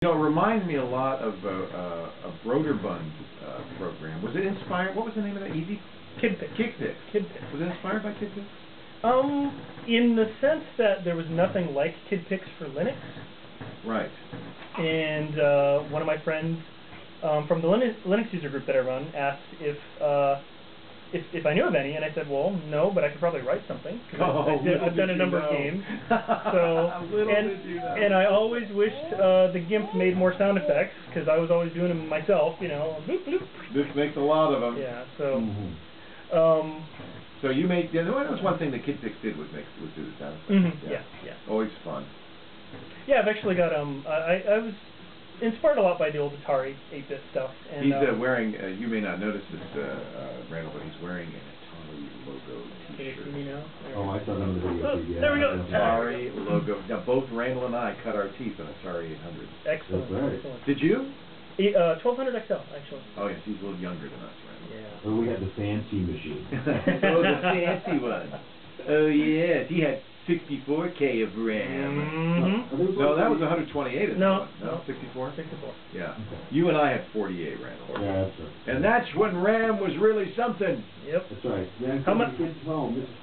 You know, it reminds me a lot of a Broderbund program. Was it inspired? What was the name of that? Easy? KidPix. KidPix. Was it inspired by KidPix? In the sense that there was nothing like KidPix for Linux. Right. And one of my friends from the Linux user group that I run asked if I knew of any, and I said, well, no, but I could probably write something. I've done a number of games. So, and I always wished the GIMP made more sound effects, because I was always doing them myself, you know. Bloop, bloop. This makes a lot of them. Yeah, so... So you made... Yeah, that was one thing that KidPix did was do the sound effects. Yeah. Always fun. Yeah, I've actually got... I was inspired a lot by the old Atari 8-bit stuff. And, he's wearing, you may not notice this, Randall, but he's wearing an Atari logo t-shirt. Oh, I saw that on the video. Yeah, there we go. Atari logo. Now, both Randall and I cut our teeth on Atari 800. Excellent. That's right. Excellent. Did you? 1200 XL, actually. Oh, yes, he's a little younger than us, Randall. Yeah. Well, we had the fancy machine. Oh, the fancy one. Oh, yes, he had 64K of RAM. No, that was 128. No, 64? 64. Yeah. You and I had 48, Randall. Yeah, that's right. And that's when RAM was really something. Yep. That's right. Then how much? Kids home. This is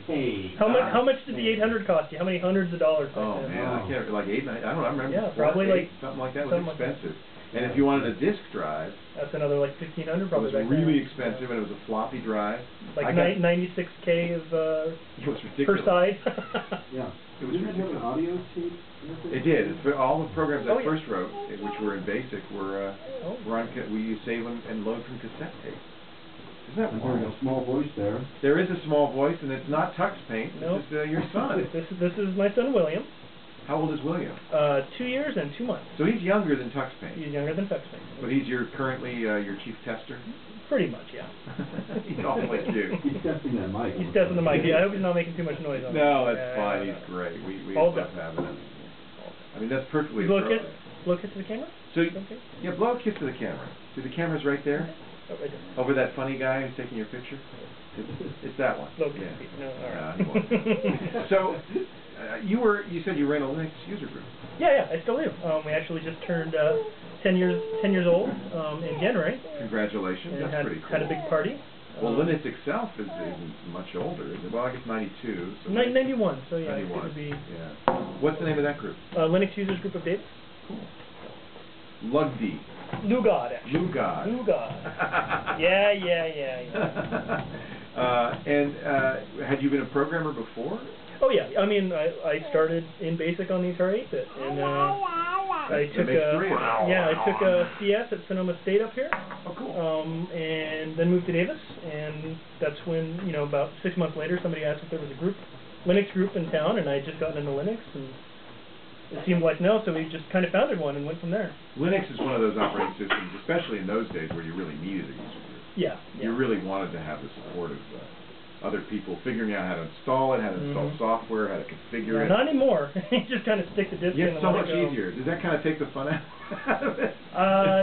48K. How much did the 800 cost you? How many hundreds of dollars? Oh man, I can't. Like 8, 9. I don't know. I remember. Yeah, probably like something like that. It was expensive. And if you wanted a disk drive, that's another like 1,500 probably. It was really expensive, and it was a floppy drive. Like 96K of it was ridiculous. per side. Yeah. It was Didn't it have an audio tape? It did. All the programs I first wrote, which were in BASIC, were on. We save them and load from cassette tape. Isn't that wonderful? There's a small voice there. There is a small voice, and it's not TuxPaint. Nope. It's your son. This is my son William. How old is William? 2 years and 2 months. So he's younger than TuxPaint. He's younger than TuxPaint. But he's currently your chief tester? Pretty much, yeah. He's awfully cute. He's testing that mic. He's testing the mic. Yeah, I hope he's not making too much noise on it. No, that's fine. He's great. We love having him. I mean, that's perfectly appropriate. Blow a kiss to the camera? So, yeah, blow a kiss to the camera. See, the camera's right there? Oh, right there. Over that funny guy who's taking your picture? It's that one. Blow a kiss. No, all right. So, you said you ran a Linux user group. Yeah, I still do. We actually just turned 10 years old in January. Congratulations, that's pretty cool. Had a big party. Well, Linux itself isn't much older, is it? Well, I guess 92. So 91, so yeah. 91, it would be What's the name of that group? Linux Users Group of Davis. Cool. Lugdi. Lugod, actually. Lugod. Yeah. And had you been a programmer before? Oh yeah, I mean, I started in BASIC on the Atari 8-bit, and I took a CS at Sonoma State up here. Oh, cool. And then moved to Davis, and that's when, about 6 months later, somebody asked if there was a Linux group in town, and I had just gotten into Linux, and it seemed like no, so we just kind of founded one and went from there. Linux is one of those operating systems, especially in those days, where you really needed a user group. Yeah. You really wanted to have the support of other people figuring out how to install it, how to install software, how to configure it. Not anymore. You just kind of stick the disk in and so much easier. Does that kind of take the fun out of it?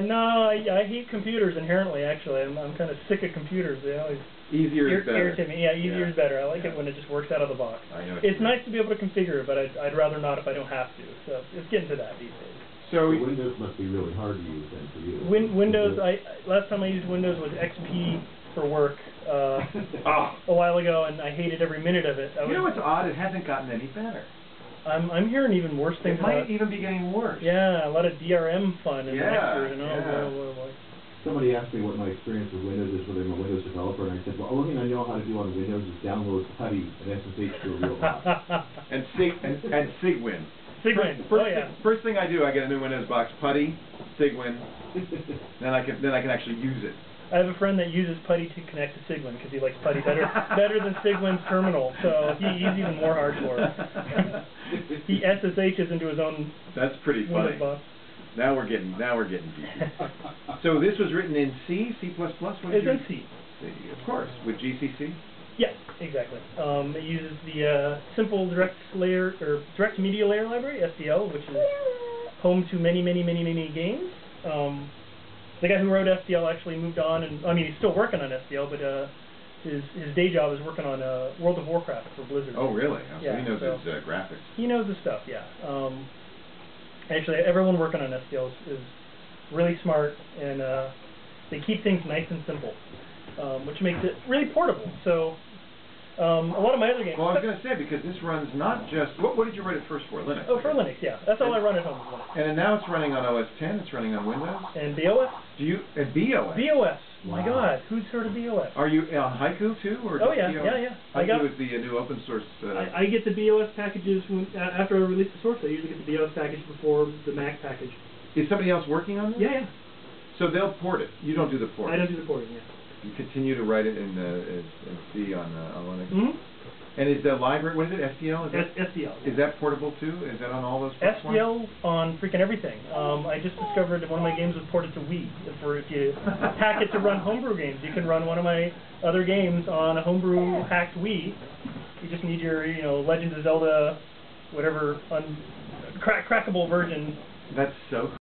No, I hate computers inherently, actually. I'm kind of sick of computers. They always easier is better. Irritate me. Yeah, easier is better. I like it when it just works out of the box. I know it's nice to be able to configure it, but I'd rather not if I don't have to. So it's getting to that these days. So Windows must be really hard to use then for you. Windows. Last time I used Windows was XP for work a while ago, and I hated every minute of it. You know what's odd? It hasn't gotten any better. I'm hearing even worse things. It might even be getting worse. Yeah, a lot of DRM fun in the next version. Boy. Somebody asked me what my experience with Windows is, whether I'm a Windows developer, and I said, well, the only thing I know how to do on Windows is download PuTTY and SSH to a real box. and Cygwin. Cygwin. First thing I do, I get a new Windows box, PuTTY, Cygwin. then I can actually use it. I have a friend that uses PuTTY to connect to Cygwin because he likes PuTTY better than Cygwin's terminal. So he's even more hardcore. He SSHs into his own. That's pretty funny. Box. Now we're getting deep. So this was written in C, C++. It's in C. Of course, with GCC. Yes, exactly. It uses the simple direct media layer library (SDL), which is home to many games. The guy who wrote SDL actually moved on, and I mean he's still working on SDL, but his day job is working on World of Warcraft for Blizzard. Oh really? So yeah, he knows his graphics. He knows his stuff, yeah. Actually, everyone working on STL is really smart, and they keep things nice and simple, which makes it really portable. So a lot of my other games... Well, I was going to say, because this runs not just... What did you write it first for? Linux? Oh, for Linux, yeah. That's all I run at home is Linux. And now it's running on OS 10, it's running on Windows? And BOS? And BOS? BOS. Wow. My God, who's heard of BOS? Are you on Haiku too, or oh yeah, BOS? yeah. Haiku is the new open source. I get the BOS packages after I release the source. I usually get the BOS package before the Mac package. Is somebody else working on this? Yeah. So they'll port it. You don't do the port. I don't do the porting. Yeah. You continue to write it in C on Linux. Mm-hmm. And is the library, what is it, STL? STL. Is that portable too? Is that on all those platforms? STL on freaking everything. I just discovered that one of my games was ported to Wii. If you hack it to run homebrew games, you can run one of my other games on a homebrew hacked Wii. You just need your, Legend of Zelda, whatever, crackable version. That's so cool.